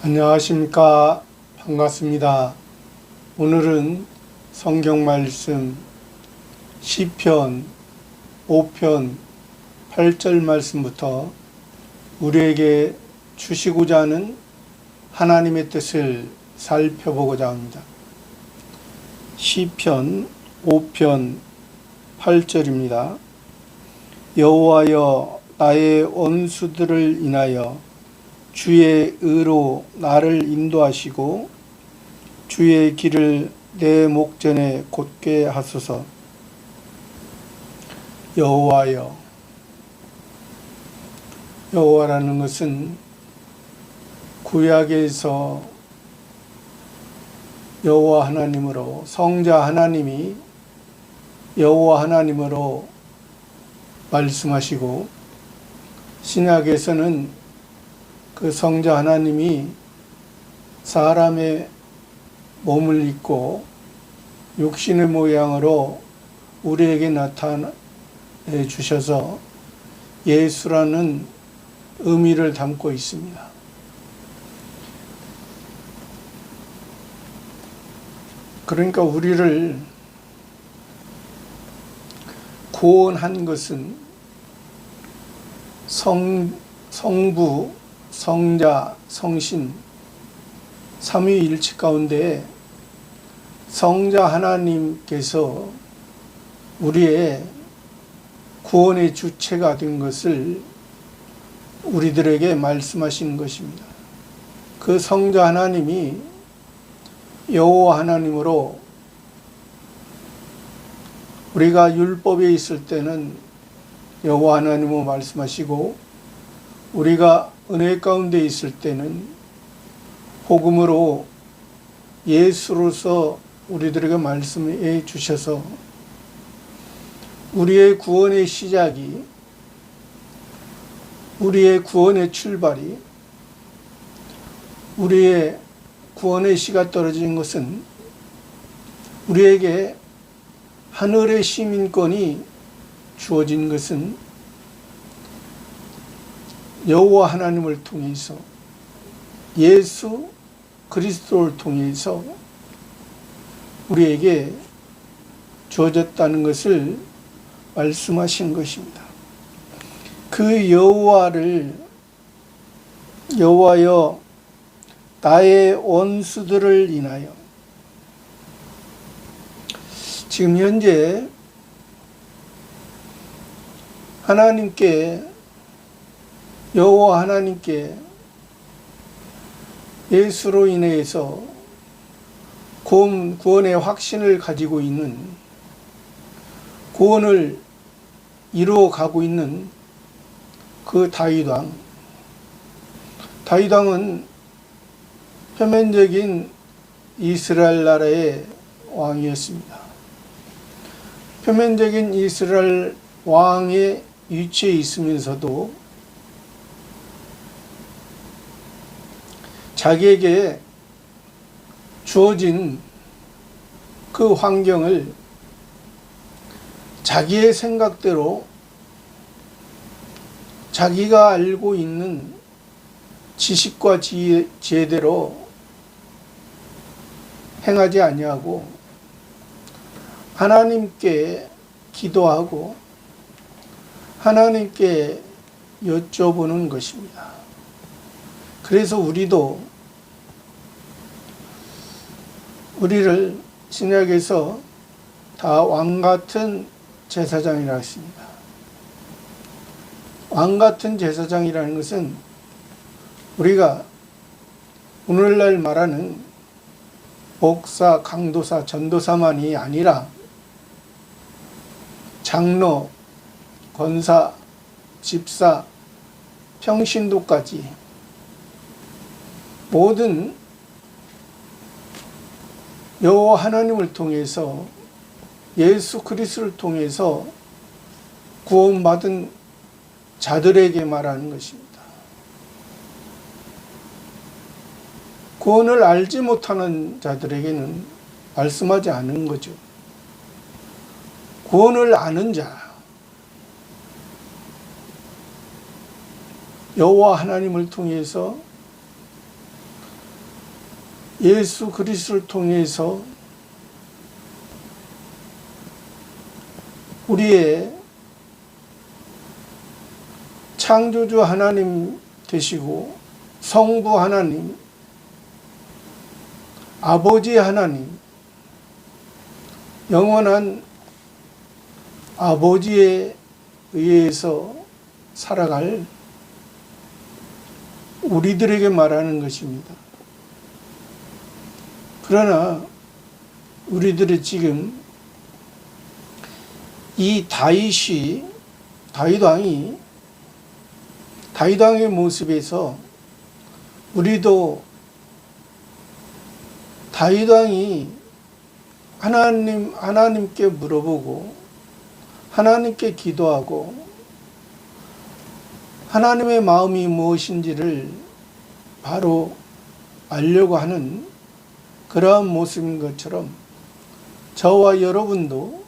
안녕하십니까. 반갑습니다. 오늘은 성경 말씀 시편 5편 8절 말씀부터 우리에게 주시고자 하는 하나님의 뜻을 살펴보고자 합니다. 시편 5편 8절입니다. 여호와여, 나의 원수들을 인하여 주의 의로 나를 인도하시고 주의 길을 내 목전에 곧게 하소서. 여호와여, 여호와라는 것은 구약에서 여호와 하나님으로, 성자 하나님이 여호와 하나님으로 말씀하시고, 신약에서는 그 성자 하나님이 사람의 몸을 입고 육신의 모양으로 우리에게 나타내 주셔서 예수라는 의미를 담고 있습니다. 그러니까 우리를 구원한 것은 성부, 성자, 성신 삼위일체 가운데 성자 하나님께서 우리의 구원의 주체가 된 것을 우리들에게 말씀하시는 것입니다. 그 성자 하나님이 여호와 하나님으로, 우리가 율법에 있을 때는 여호와 하나님으로 말씀하시고, 우리가 은혜 가운데 있을 때는 복음으로 예수로서 우리들에게 말씀해 주셔서 우리의 구원의 시작이, 우리의 구원의 출발이, 우리의 구원의 씨가 떨어진 것은 우리에게 하늘의 시민권이 주어진 것은 여호와 하나님을 통해서, 예수 그리스도를 통해서 우리에게 주어졌다는 것을 말씀하신 것입니다. 그 여호와를, 여호와여, 나의 원수들을 인하여, 지금 현재 하나님께, 여호와 하나님께 예수로 인해서 구원의 확신을 가지고 있는, 구원을 이루어 가고 있는 그 다윗왕, 다윗왕은 표면적인 이스라엘 나라의 왕이었습니다. 표면적인 이스라엘 왕의 위치에 있으면서도 자기에게 주어진 그 환경을 자기의 생각대로, 자기가 알고 있는 지식과 지혜대로 행하지 아니하고 하나님께 기도하고 하나님께 여쭤보는 것입니다. 그래서 우리를 신약에서 다 왕같은 제사장이라고 했습니다. 왕같은 제사장이라는 것은 우리가 오늘날 말하는 목사, 강도사, 전도사만이 아니라 장로, 권사, 집사, 평신도까지 모든 여호와 하나님을 통해서, 예수 그리스도를 통해서 구원받은 자들에게 말하는 것입니다. 구원을 알지 못하는 자들에게는 말씀하지 않은 거죠. 구원을 아는 자, 여호와 하나님을 통해서 예수 그리스도를 통해서 우리의 창조주 하나님 되시고 성부 하나님, 아버지 하나님, 영원한 아버지에 의해서 살아갈 우리들에게 말하는 것입니다. 그러나 우리들이 지금 이 다윗 왕의 모습에서 우리도 다윗 왕이 하나님께 물어보고 하나님께 기도하고 하나님의 마음이 무엇인지를 바로 알려고 하는 그러한 모습인 것처럼 저와 여러분도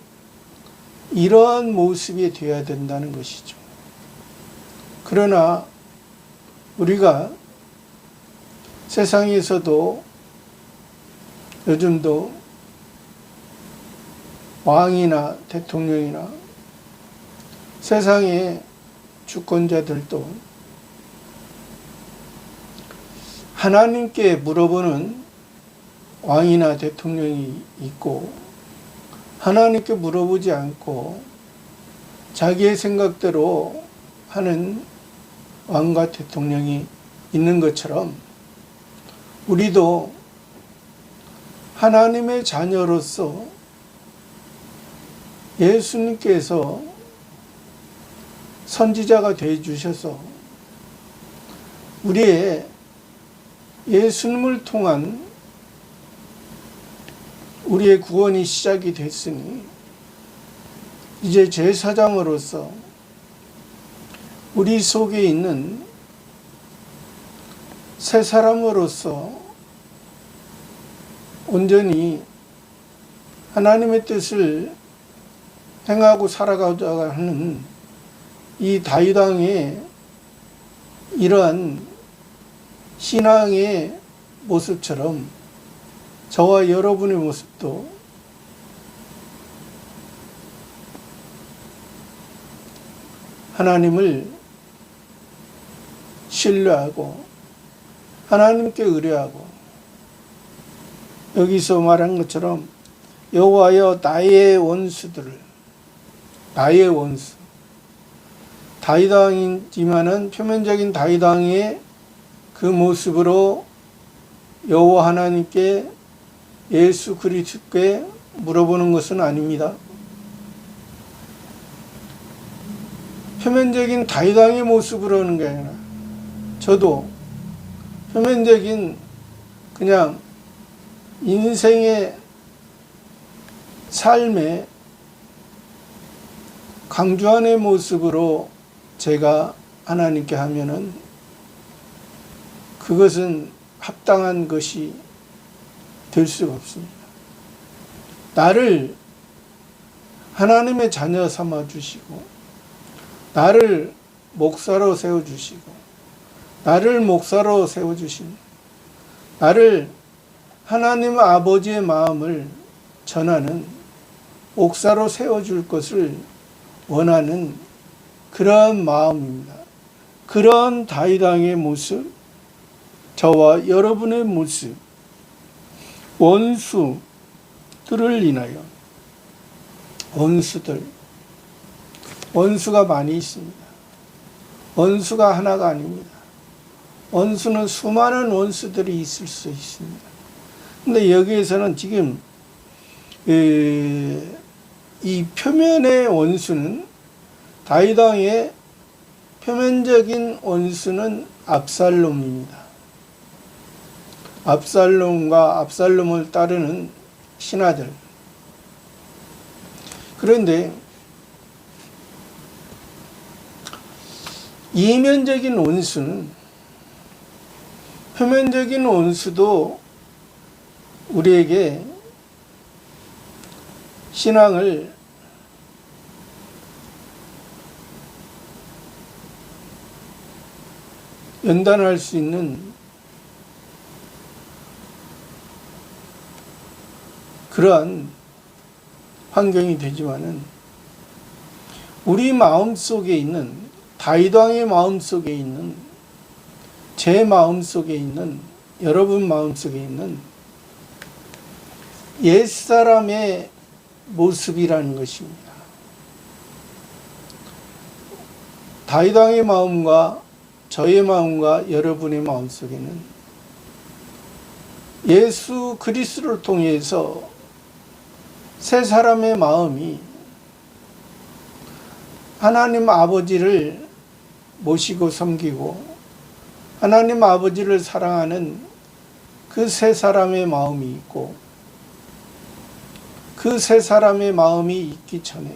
이러한 모습이 되어야 된다는 것이죠. 그러나 우리가 세상에서도 요즘도 왕이나 대통령이나 세상의 주권자들도 하나님께 물어보는 왕이나 대통령이 있고 하나님께 물어보지 않고 자기의 생각대로 하는 왕과 대통령이 있는 것처럼 우리도 하나님의 자녀로서 예수님께서 선지자가 되어 주셔서 우리의 예수님을 통한 우리의 구원이 시작이 됐으니 이제 제사장으로서 우리 속에 있는 새 사람으로서 온전히 하나님의 뜻을 행하고 살아가고자 하는 이 다윗 왕의 이러한 신앙의 모습처럼 저와 여러분의 모습도 하나님을 신뢰하고 하나님께 의뢰하고 여기서 말한 것처럼 여호와여 나의 원수들을 나의 원수 다윗 왕이지만은 표면적인 다윗 왕의 그 모습으로 여호와 하나님께 예수 그리스도께 물어보는 것은 아닙니다. 표면적인 다윗 왕의 모습으로 하는 게 아니라 저도 표면적인 그냥 인생의 삶의 강주한의 모습으로 제가 하나님께 하면은 그것은 합당한 것이 될 수가 없습니다. 나를 하나님의 자녀 삼아 주시고 나를 목사로 세워 주시고 나를 목사로 세워 주신 나를 하나님 아버지의 마음을 전하는 목사로 세워 줄 것을 원하는 그러한 마음입니다. 그러한 다윗 왕의 모습, 저와 여러분의 모습, 원수들을 인하여 원수가 많이 있습니다. 원수가 하나가 아닙니다. 원수는 수많은 원수들이 있을 수 있습니다. 근데 여기에서는 지금 이 표면의 원수는 다윗 왕의 표면적인 원수는 압살롬입니다. 압살롬과 압살롬을 따르는 신하들. 그런데 이면적인 원수는 표면적인 원수도 우리에게 신앙을 연단할 수 있는 그러한 환경이 되지만은 우리 마음 속에 있는 다윗 왕의 마음 속에 있는 제 마음 속에 있는 여러분 마음 속에 있는 옛사람의 모습이라는 것입니다. 다윗 왕의 마음과 저의 마음과 여러분의 마음 속에는 예수 그리스도를 통해서 새 사람의 마음이 하나님 아버지를 모시고 섬기고 하나님 아버지를 사랑하는 그 새 사람의 마음이 있고, 그 새 사람의 마음이 있기 전에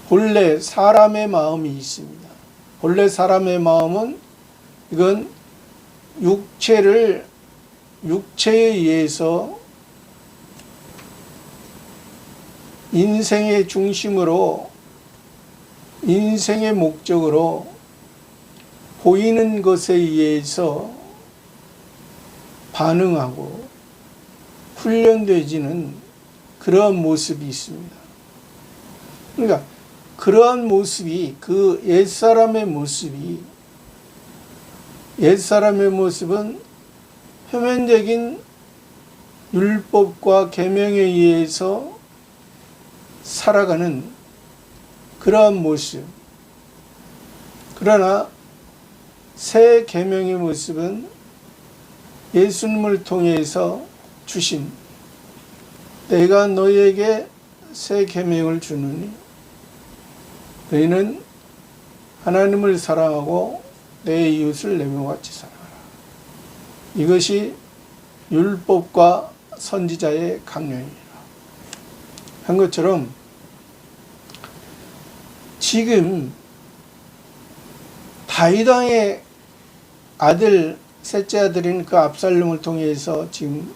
본래 사람의 마음이 있습니다. 본래 사람의 마음은 이건 육체에 의해서 인생의 중심으로 인생의 목적으로 보이는 것에 의해서 반응하고 훈련되지는 그러한 모습이 있습니다. 그러니까 그러한 모습이, 그 옛사람의 모습은 표면적인 율법과 계명에 의해서 살아가는 그러한 모습. 그러나 새 계명의 모습은 예수님을 통해서 주신, 내가 너희에게 새 계명을 주느니 너희는 하나님을 사랑하고 내 이웃을 내 몸같이 사랑하라. 이것이 율법과 선지자의 강령이라 한 것처럼, 지금 다윗 왕의 아들, 셋째 아들인 그 압살롬을 통해서 지금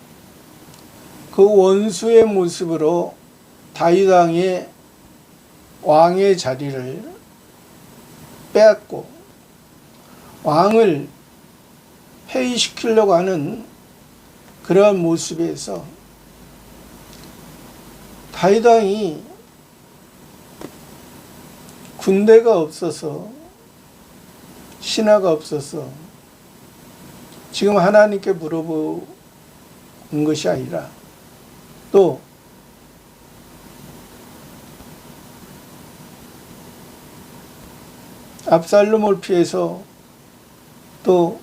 그 원수의 모습으로 다윗 왕의 자리를 빼앗고 왕을 폐위시키려고 하는 그러한 모습에서 다윗 왕이 군대가 없어서, 신하가 없어서 지금 하나님께 물어보는 것이 아니라, 또 압살롬을 피해서 또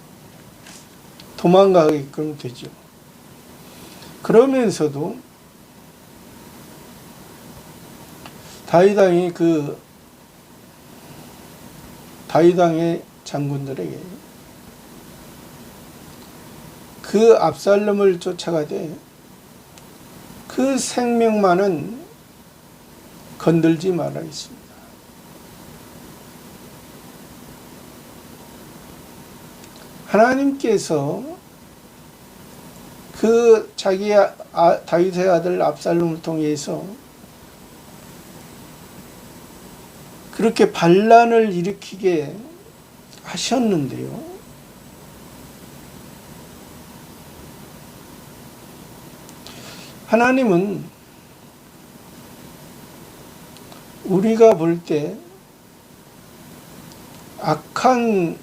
도망가게끔 되죠. 그러면서도 다윗 왕의 장군들에게 그 압살롬을 쫓아가되 그 생명만은 건들지 말아 있습니다. 하나님께서 그 다윗의 아들 압살롬을 통해서 그렇게 반란을 일으키게 하셨는데요, 하나님은 우리가 볼 때 악한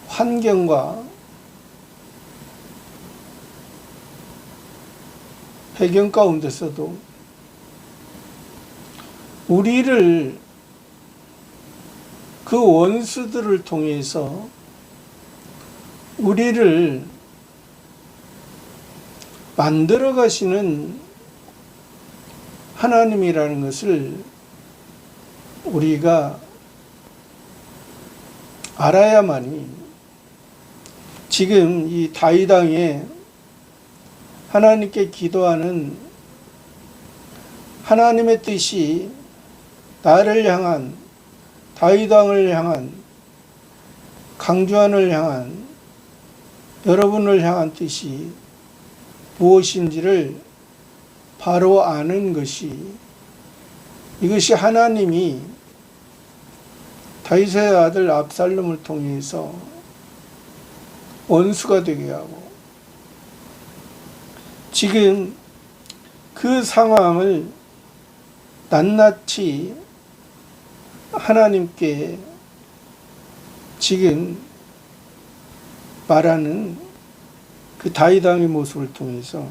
환경과 배경 가운데서도 우리를, 그 원수들을 통해서 우리를 만들어 가시는 하나님이라는 것을 우리가 알아야만이, 지금 이 다윗 왕의 하나님께 기도하는 하나님의 뜻이 나를 향한, 다윗 왕을 향한, 강주한을 향한, 여러분을 향한 뜻이 무엇인지를 바로 아는 것이, 이것이 하나님이 다윗의 아들 압살롬을 통해서 원수가 되게 하고 지금 그 상황을 낱낱이 하나님께 지금 말하는 그 다윗 왕의 모습을 통해서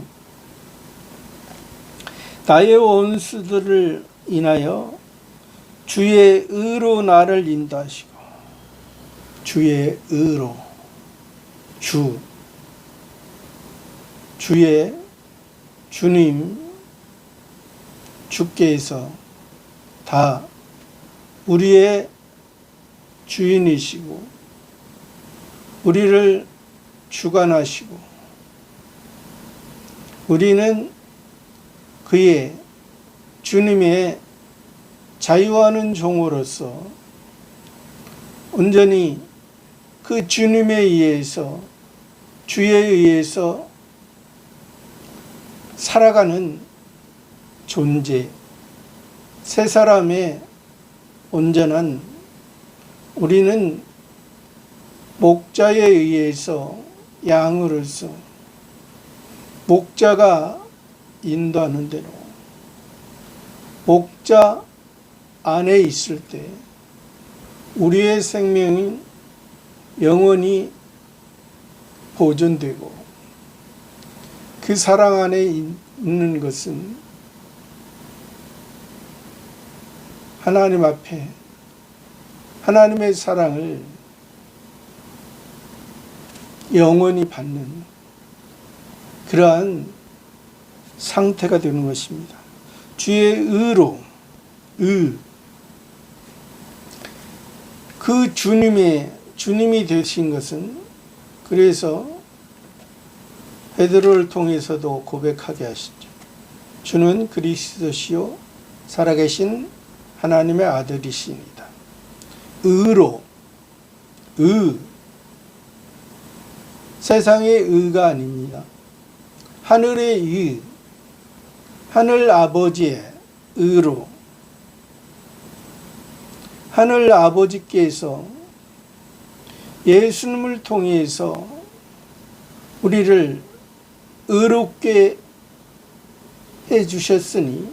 나의 원수들을 인하여 주의 의로 나를 인도하시고, 주의 의로, 주의 주님, 주께서 다 우리의 주인이시고 우리를 주관하시고 우리는 그의 주님의 자유하는 종으로서 온전히 그 주님에 의해서, 주에 의해서 살아가는 존재, 새 사람의 온전한, 우리는 목자에 의해서 양으로서 목자가 인도하는 대로 목자 안에 있을 때 우리의 생명이 영원히 보존되고, 그 사랑 안에 있는 것은 하나님 앞에 하나님의 사랑을 영원히 받는 그러한 상태가 되는 것입니다. 주의 의로, 그 주님이 되신 것은, 그래서 베드로를 통해서도 고백하게 하시죠. 주는 그리스도시요 살아계신 하나님의 아들이시니다. 의로, 세상의 의가 아닙니다. 하늘의 의, 하늘 아버지의 의로, 하늘 아버지께서 예수님을 통해서 우리를 의롭게 해주셨으니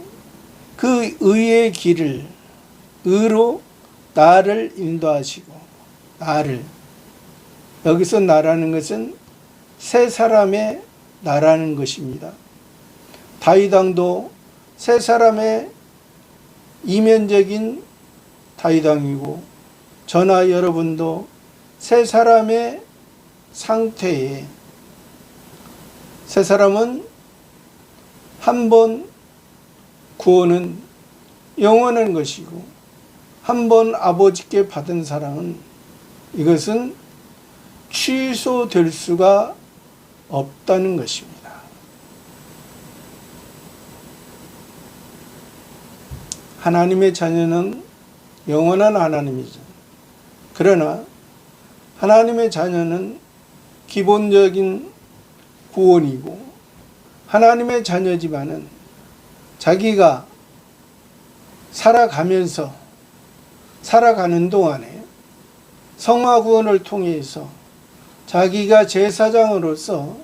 그 의의 길을, 의로 나를 인도하시고, 여기서 나라는 것은 새 사람의 나라는 것입니다. 다윗 왕도 새 사람의 이면적인 다윗 왕이고, 저나 여러분도 새 사람의 상태에, 새 사람은 한 번 구원은 영원한 것이고, 한 번 아버지께 받은 사랑은, 이것은 취소될 수가 없다는 것입니다. 하나님의 자녀는 영원한 하나님이죠. 그러나 하나님의 자녀는 기본적인 구원이고, 하나님의 자녀지만은 자기가 살아가는 동안에 성화 구원을 통해서 자기가 제사장으로서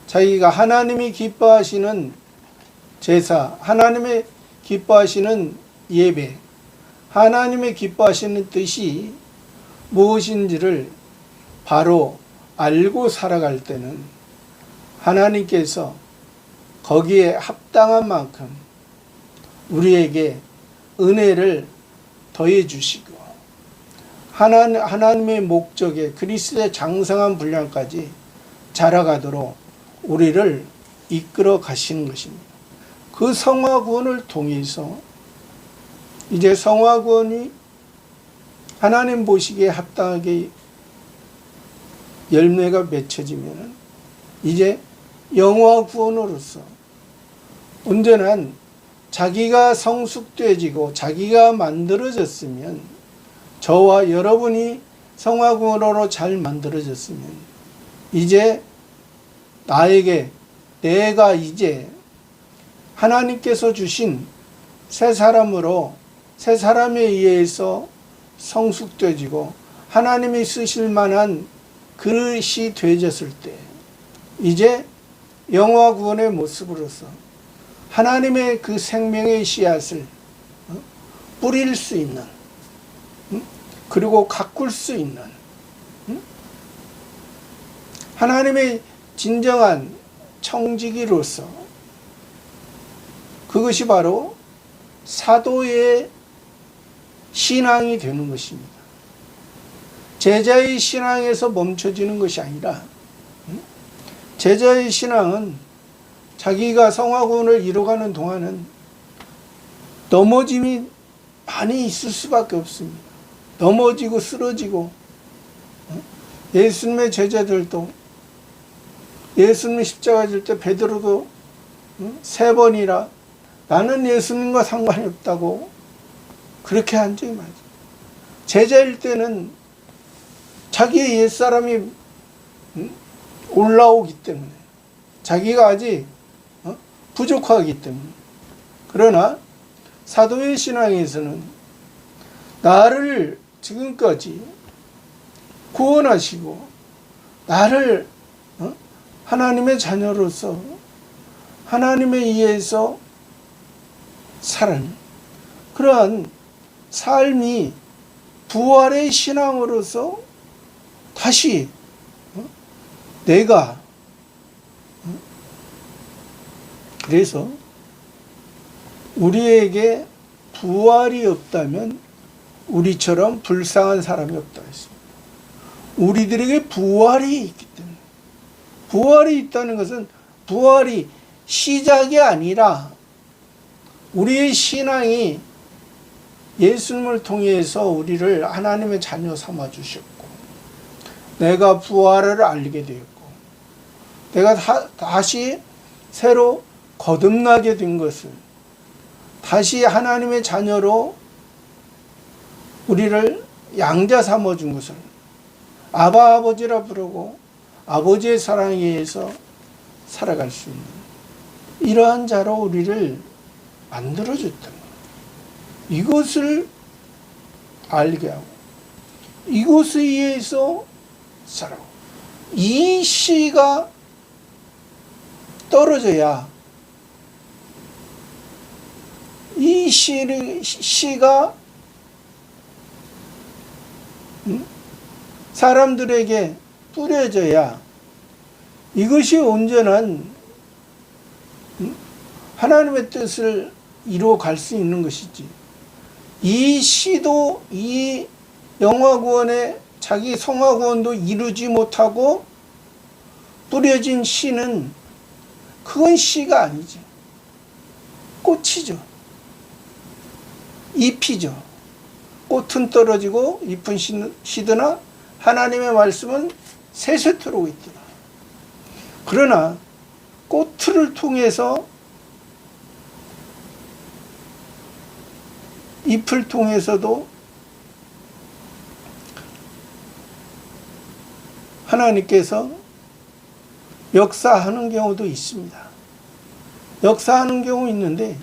자기가 하나님이 기뻐하시는 제사, 하나님의 기뻐하시는 예배, 하나님의 기뻐하시는 뜻이 무엇인지를 바로 알고 살아갈 때는 하나님께서 거기에 합당한 만큼 우리에게 은혜를 더해 주시고, 하나님의 목적에 그리스도의 장성한 분량까지 자라가도록 우리를 이끌어 가시는 것입니다. 그 성화 구원을 통해서 이제 성화 구원이 하나님 보시기에 합당하게 열매가 맺혀지면 이제 영화 구원으로서 온전한 자기가 성숙되어지고 자기가 만들어졌으면, 저와 여러분이 성화 구원으로 잘 만들어졌으면 이제 내가 이제 하나님께서 주신 새 사람으로, 새 사람에 의해서 성숙되어지고 하나님이 쓰실 만한 그릇이 되어졌을 때 이제 영화 구원의 모습으로서 하나님의 그 생명의 씨앗을 뿌릴 수 있는, 그리고 가꿀 수 있는 하나님의 진정한 청지기로서, 그것이 바로 사도의 신앙이 되는 것입니다. 제자의 신앙에서 멈춰지는 것이 아니라, 제자의 신앙은 자기가 성화구원을 이뤄가는 동안은 넘어짐이 많이 있을 수밖에 없습니다. 넘어지고 쓰러지고, 예수님의 제자들도, 예수님 십자가 질 때 베드로도 3번이나 나는 예수님과 상관이 없다고 그렇게 한 적이 많죠. 제자일 때는 자기의 옛사람이 올라오기 때문에, 자기가 아직 부족하기 때문에. 그러나 사도의 신앙에서는 나를 지금까지 구원하시고 나를 하나님의 자녀로서 하나님에 의해서 살아는 그러한 삶이 부활의 신앙으로서 다시 내가, 그래서 우리에게 부활이 없다면 우리처럼 불쌍한 사람이 없다 했습니다. 우리들에게 부활이 있기 때문에, 부활이 있다는 것은 부활이 시작이 아니라 우리의 신앙이 예수님을 통해서 우리를 하나님의 자녀 삼아 주셨고, 내가 부활을 알게 되었고, 내가 다시 새로 거듭나게 된 것을, 다시 하나님의 자녀로 우리를 양자 삼아 준 것을 아바 아버지라 부르고 아버지의 사랑에 의해서 살아갈 수 있는 이러한 자로 우리를 만들어줬단 말이에요. 이것을 알게 하고 이것에 의해서 살아가고, 이 씨가 떨어져야 이 씨가 사람들에게 뿌려져야 이것이 온전한 하나님의 뜻을 이루어갈 수 있는 것이지, 이 씨도 이 영화구원의 자기 성화구원도 이루지 못하고 뿌려진 씨는 그건 씨가 아니지, 꽃이죠, 잎이죠. 꽃은 떨어지고 잎은 시드나 하나님의 말씀은 세세토록 있더라. 그러나 꽃을 통해서, 잎을 통해서도 하나님께서 역사하는 경우도 있습니다. 역사하는 경우 있는데,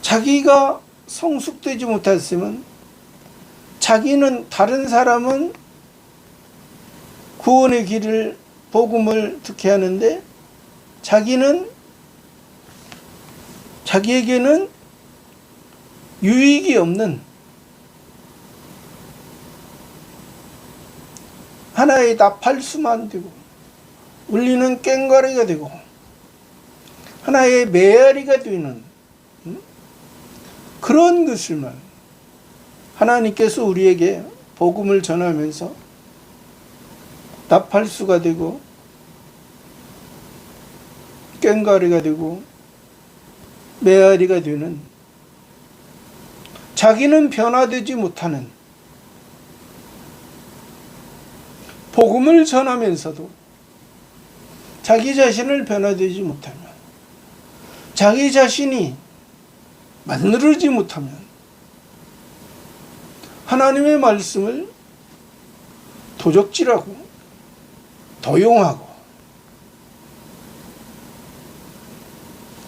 자기가 성숙되지 못했으면, 자기는, 다른 사람은 구원의 길을, 복음을 듣게 하는데 자기에게는 유익이 없는 하나의 나팔수만 되고 울리는 꽹과리가 되고 하나의 메아리가 되는 그런 것을만 하나님께서 우리에게 복음을 전하면서 나팔수가 되고 꽹과리가 되고 메아리가 되는, 자기는 변화되지 못하는, 복음을 전하면서도 자기 자신을 변화되지 못하면, 자기 자신이 만들어지지 못하면 하나님의 말씀을 도적질하고 도용하고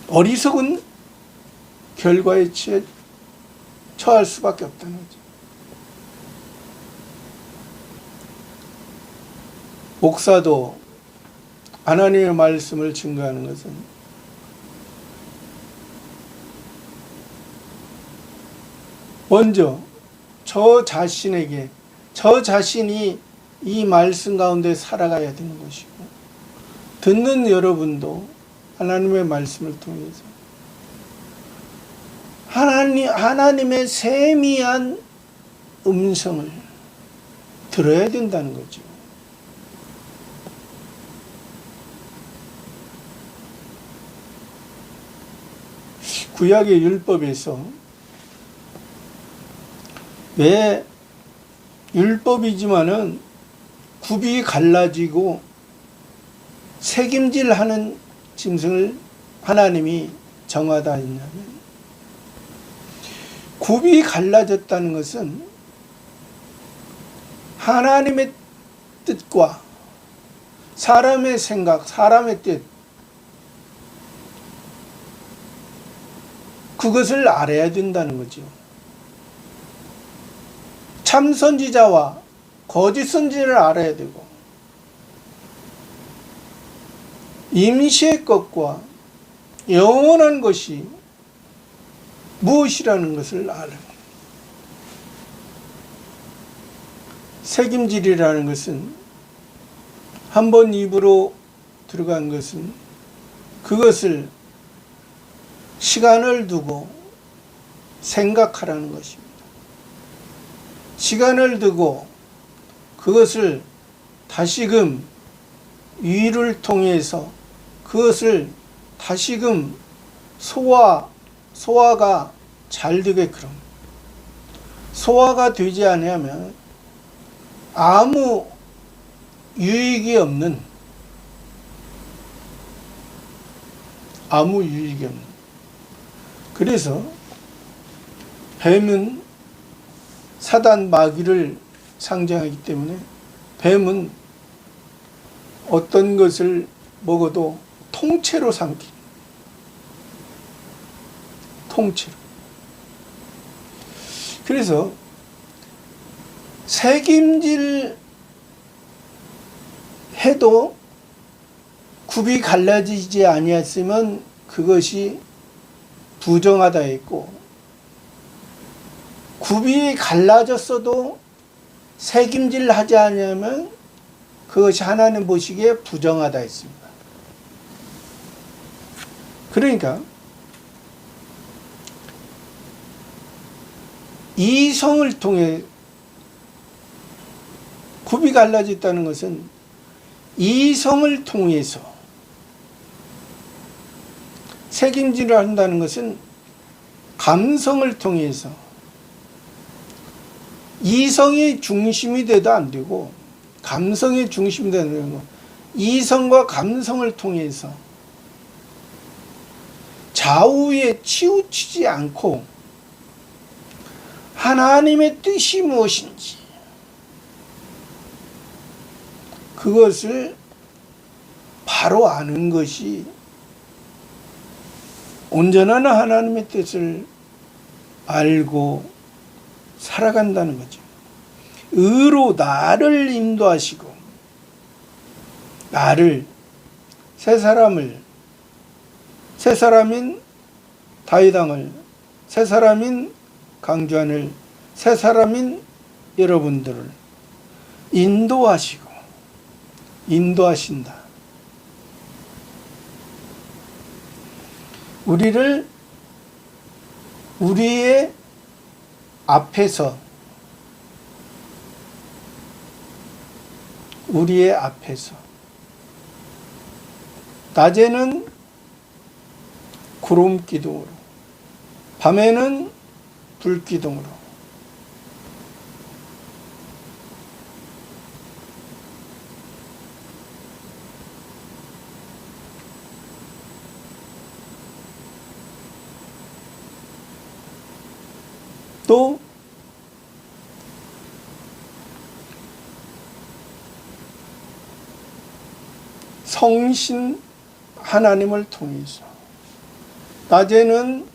어리석은 결과에 처할 수밖에 없다는 거죠. 목사도 하나님의 말씀을 증거하는 것은 먼저 저 자신에게, 저 자신이 이 말씀 가운데 살아가야 되는 것이고, 듣는 여러분도 하나님의 말씀을 통해서 하나님의 세미한 음성을 들어야 된다는 거죠. 구약의 율법에서 왜 율법이지만은 굽이 갈라지고 색임질하는 짐승을 하나님이 정하다 했냐면, 굽이 갈라졌다는 것은 하나님의 뜻과 사람의 생각, 사람의 뜻, 그것을 알아야 된다는 거죠. 참 선지자와 거짓 선지자를 알아야 되고, 임시의 것과 영원한 것이 무엇이라는 것을 알아요. 색임질이라는 것은 한번 입으로 들어간 것은 그것을 시간을 두고 생각하라는 것입니다. 시간을 두고 그것을 다시금 위를 통해서 그것을 다시금 소화가 잘 되게끔, 소화가 되지 않으면 아무 유익이 없는, 그래서 뱀은 사단 마귀를 상징하기 때문에 뱀은 어떤 것을 먹어도 통째로 삼키는, 통째로. 그래서 색임질 해도 굽이 갈라지지 아니했으면 그것이 부정하다 했고, 굽이 갈라졌어도 색임질 하지 않으면 그것이 하나님 보시기에 부정하다 했습니다. 그러니까 이성을 통해, 굽이 갈라졌다는 것은 이성을 통해서, 색임질을 한다는 것은 감성을 통해서, 이성이 중심이 돼도 안 되고 감성이 중심이 되는 거, 이성과 감성을 통해서 좌우에 치우치지 않고 하나님의 뜻이 무엇인지 그것을 바로 아는 것이 온전한 하나님의 뜻을 알고 살아간다는 거죠. 의로 나를 인도하시고, 나를, 새 사람인 다윗왕을, 새 사람인 강주한을, 새 사람인 여러분들을 인도하신다. 우리를 우리의 앞에서 낮에는 구름 기둥으로, 밤에는 불 기둥으로, 또 성신 하나님을 통해서, 낮에는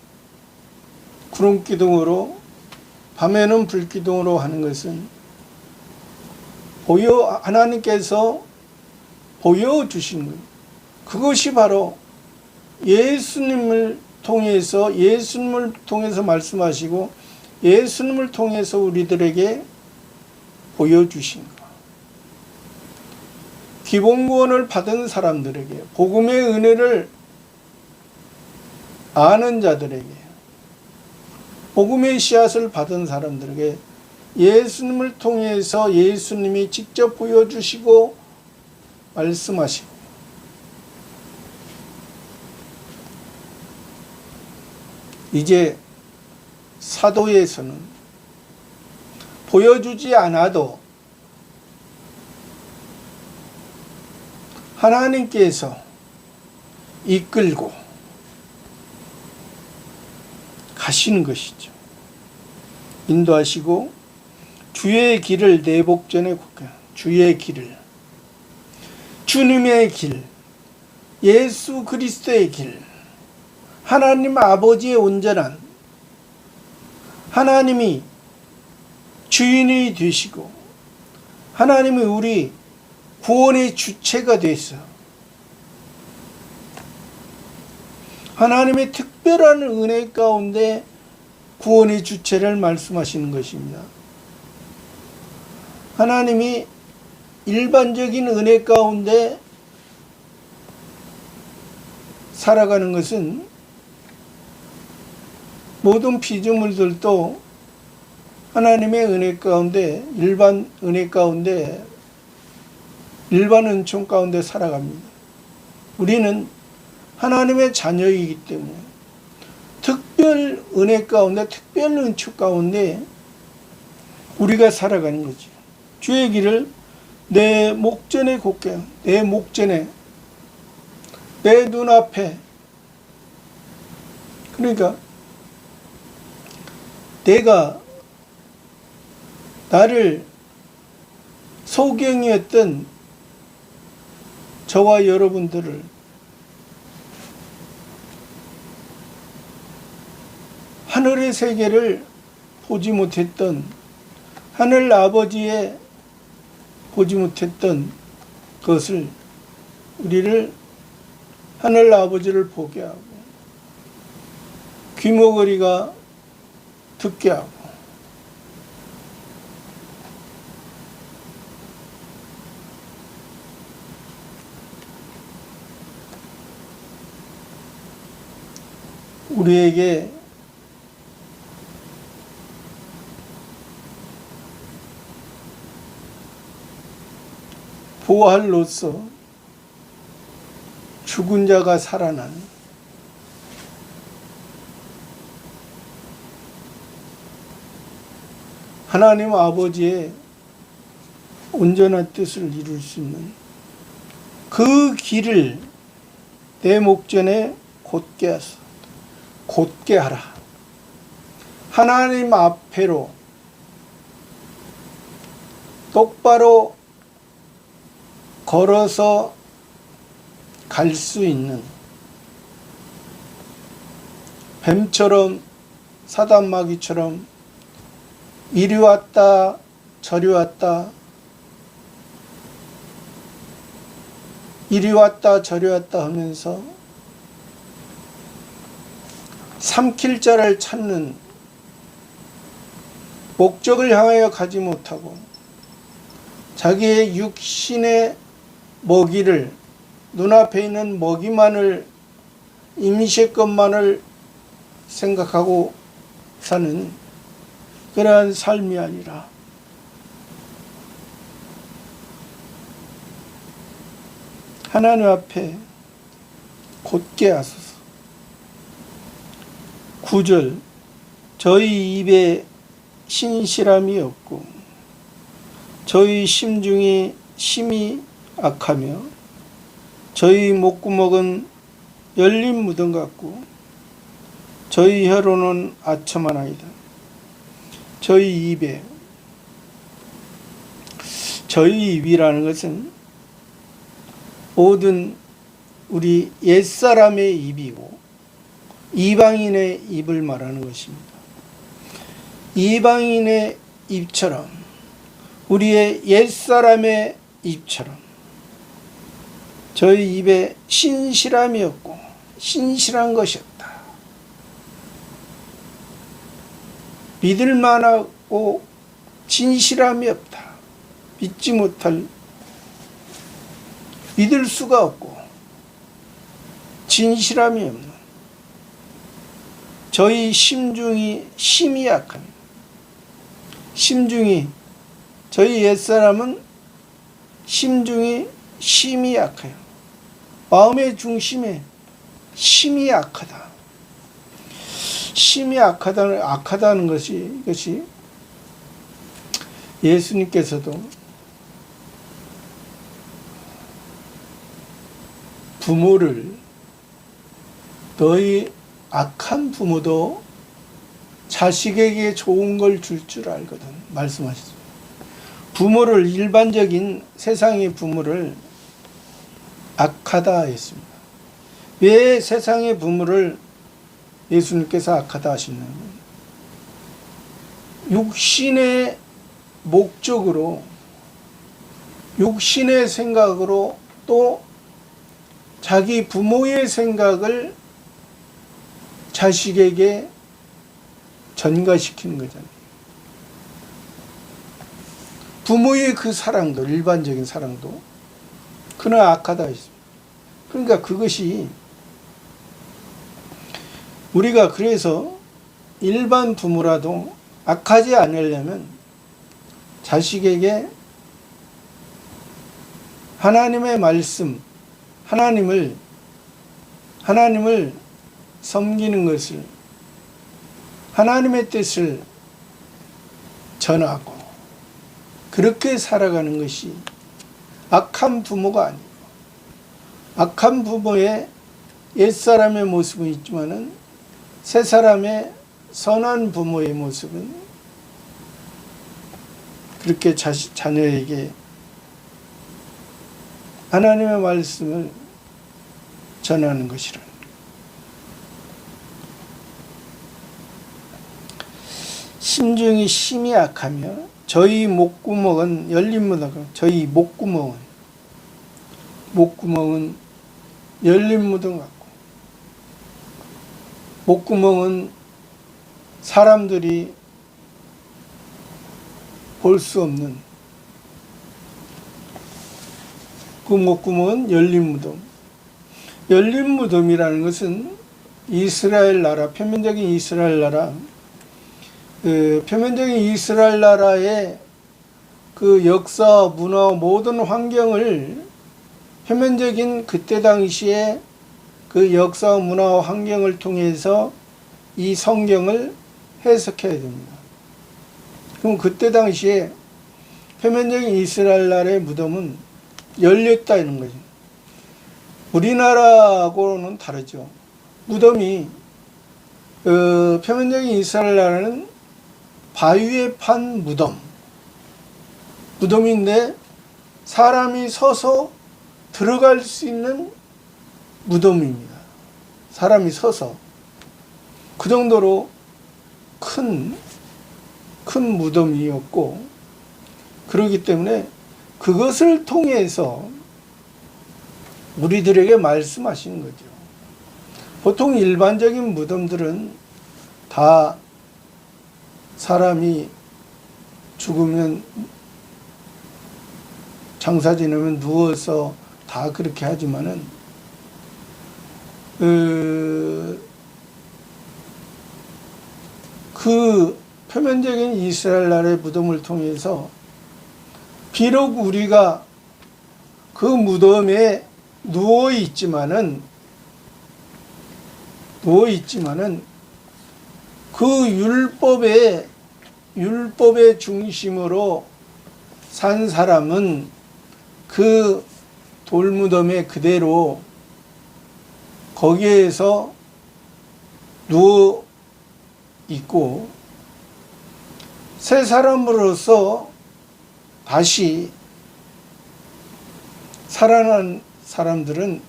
구름기둥으로 밤에는 불기둥으로 하는 것은 하나님께서 보여주신 거예요. 그것이 바로 예수님을 통해서 말씀하시고 예수님을 통해서 우리들에게 보여주신 것. 기본구원을 받은 사람들에게, 복음의 은혜를 아는 자들에게, 복음의 씨앗을 받은 사람들에게 예수님을 통해서 예수님이 직접 보여주시고 말씀하시고, 이제 사도에서는 보여주지 않아도 하나님께서 이끌고 가시는 것이죠. 인도하시고 주의 길을 내복전에 걷게, 주의 길을, 주님의 길, 예수 그리스도의 길, 하나님 아버지의 온전한, 하나님이 주인이 되시고 하나님이 우리 구원의 주체가 되서 하나님의 특별한 은혜 가운데 구원의 주체를 말씀하시는 것입니다. 하나님이 일반적인 은혜 가운데 살아가는 것은 모든 피조물들도 하나님의 은혜 가운데, 일반 은혜 가운데, 일반 은총 가운데 살아갑니다. 우리는 하나님의 자녀이기 때문에 특별 은혜 가운데, 특별 은총 가운데 우리가 살아가는 거죠. 주의 길을 내 목전에 걷게, 내 목전에, 내 눈앞에. 그러니까 내가 나를 소경이었던 저와 여러분들을 하늘의 세계를 보지 못했던, 하늘 아버지의 보지 못했던 것을, 우리를 하늘 아버지를 보게 하고 귀머거리가 듣게 하고 우리에게 보활로서 죽은 자가 살아난 하나님 아버지의 온전한 뜻을 이룰 수 있는 그 길을 내 목전에 곧게 하소서. 곧게 하라. 하나님 앞에로 똑바로 걸어서 갈 수 있는, 뱀처럼, 사단마귀처럼 이리 왔다 저리 왔다, 이리 왔다 저리 왔다 하면서 삼킬 자를 찾는, 목적을 향하여 가지 못하고 자기의 육신의 먹이를, 눈앞에 있는 먹이만을, 임시것만을 생각하고 사는 그러한 삶이 아니라 하나님 앞에 곧게 하소서. 9절, 저희 입에 신실함이 없고 저희 심중이 심히 악하며 저희 목구멍은 열린 무덤 같고 저희 혀로는 아첨하나이다. 저희 입에, 저희 입이라는 것은 모든 우리 옛사람의 입이고 이방인의 입을 말하는 것입니다. 이방인의 입처럼, 우리의 옛사람의 입처럼 저희 입에 신실함이 없고 신실한 것이었다. 믿을 만하고 진실함이 없다. 믿지 못할, 믿을 수가 없고 진실함이 없는 저희 심중이 심히 약합니다. 심중이, 저희 옛사람은 심중이 심히 약해요. 마음의 중심에 심히 약하다. 심히 악하다는 것이, 이것이 예수님께서도 부모를, 너희 악한 부모도 자식에게 좋은 걸 줄 줄 알거든 말씀하셨습니다. 부모를, 일반적인 세상의 부모를 악하다 했습니다. 왜 세상의 부모를 예수님께서 악하다 하시냐면 육신의 목적으로, 육신의 생각으로 또 자기 부모의 생각을 자식에게 전가시키는 거잖아요. 부모의 그 사랑도, 일반적인 사랑도 그는 악하다 했습니다. 그러니까 그것이, 우리가 그래서 일반 부모라도 악하지 않으려면 자식에게 하나님의 말씀, 하나님을 섬기는 것을, 하나님의 뜻을 전하고 그렇게 살아가는 것이 악한 부모가 아니고, 악한 부모의 옛사람의 모습은 있지만은 새사람의 선한 부모의 모습은 그렇게 자녀에게 하나님의 말씀을 전하는 것이라. 심중이 심히 약하며 저희 목구멍은 열린 무덤, 저희 목구멍은 열린 무덤 같고, 목구멍은 사람들이 볼 수 없는 그 목구멍은 열린 무덤. 열린 무덤이라는 것은 이스라엘 나라, 표면적인 이스라엘 나라, 표면적인 이스라엘 나라의 그 역사, 문화, 모든 환경을, 표면적인 그때 당시에 그 역사, 문화, 환경을 통해서 이 성경을 해석해야 됩니다. 그럼 그때 당시에 표면적인 이스라엘 나라의 무덤은 열렸다 이런 거죠. 우리나라하고는 다르죠. 무덤이, 표면적인 이스라엘 나라는 바위에 판 무덤인데 사람이 서서 들어갈 수 있는 무덤입니다. 사람이 서서. 그 정도로 큰 무덤이었고, 그렇기 때문에 그것을 통해서 우리들에게 말씀하시는 거죠. 보통 일반적인 무덤들은 다 사람이 죽으면, 장사 지내면 누워서 다 그렇게 하지만은 그 표면적인 이스라엘 나라의 무덤을 통해서 비록 우리가 그 무덤에 누워 있지만은 그 율법의 중심으로 산 사람은 그 돌무덤에 그대로 거기에서 누워 있고, 새 사람으로서 다시 살아날 사람들은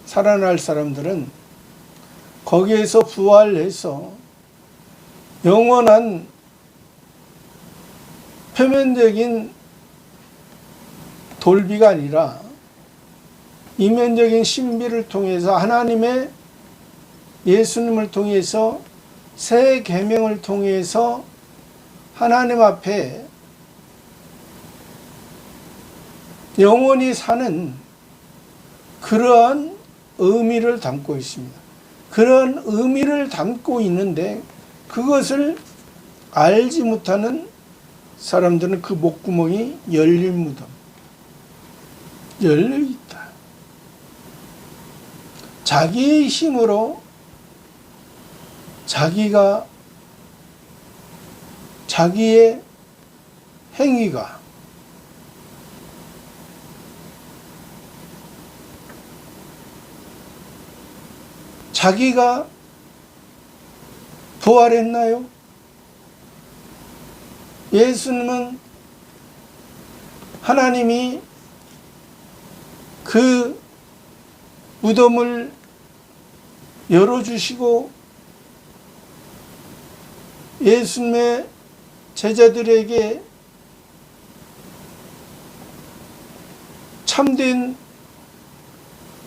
거기에서 부활해서 영원한 표면적인 돌비가 아니라 이면적인 신비를 통해서 하나님의 예수님을 통해서 새 계명을 통해서 하나님 앞에 영원히 사는 그러한 의미를 담고 있습니다. 그런 의미를 담고 있는데 그것을 알지 못하는 사람들은 그 목구멍이 열린 무덤, 열려 있다. 자기의 힘으로 자기의 행위가 자기가 부활했나요? 예수님은 하나님이 그 무덤을 열어주시고 예수님의 제자들에게 참된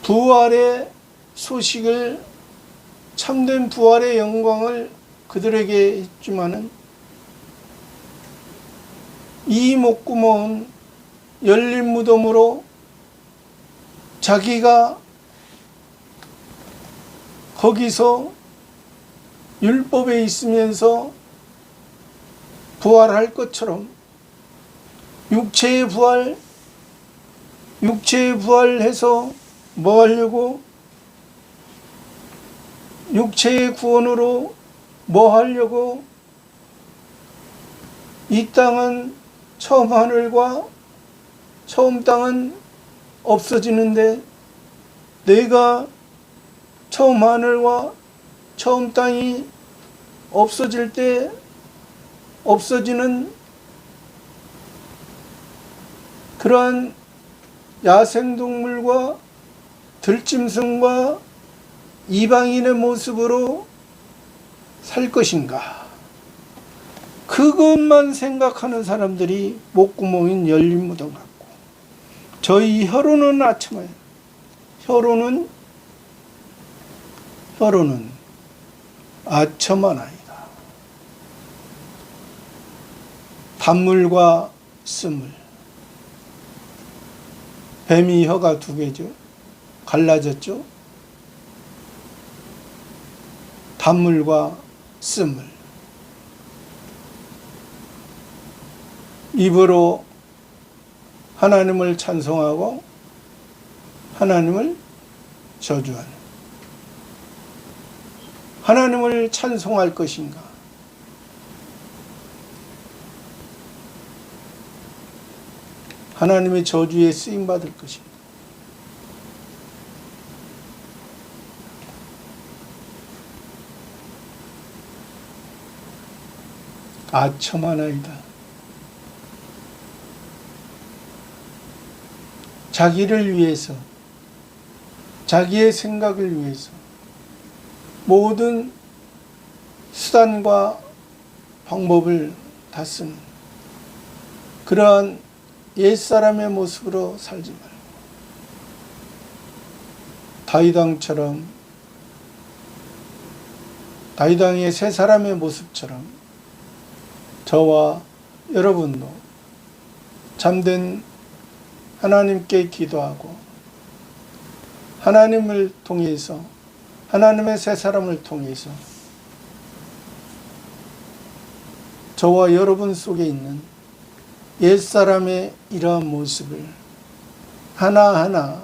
부활의 소식을, 참된 부활의 영광을 그들에게 했지만은 이 목구멍은 열린 무덤으로 자기가 거기서 율법에 있으면서 부활할 것처럼 육체의 부활해서 뭐 하려고? 육체의 구원으로 뭐 하려고? 이 땅은 처음 하늘과 처음 땅은 없어지는데 내가 처음 하늘과 처음 땅이 없어질 때 없어지는 그러한 야생동물과 들짐승과 이방인의 모습으로 살 것인가? 그것만 생각하는 사람들이 목구멍인 열린 무덤 같고, 저희 혀로는 아첨하여 혀로는 아첨하나이다. 단물과 쓴물. 뱀이 혀가 두 개죠. 갈라졌죠. 단물과 쓴물. 입으로 하나님을 찬송하고 하나님을 저주하는, 하나님을 찬송할 것인가? 하나님의 저주에 쓰임받을 것인가? 아첨하나이다. 자기를 위해서, 자기의 생각을 위해서 모든 수단과 방법을 다 쓰는 그러한 옛사람의 모습으로 살지 말고 다윗왕의 새 사람의 모습처럼 저와 여러분도 참된 하나님께 기도하고 하나님을 통해서, 하나님의 새 사람을 통해서 저와 여러분 속에 있는 옛사람의 이러한 모습을 하나하나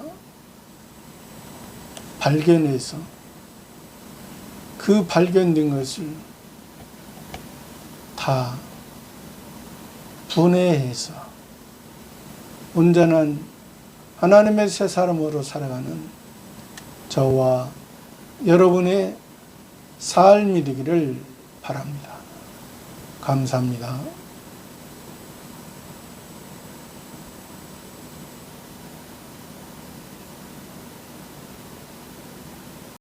발견해서 그 발견된 것을 다 분해해서 온전한 하나님의 새 사람으로 살아가는 저와 여러분의 삶이 되기를 바랍니다. 감사합니다.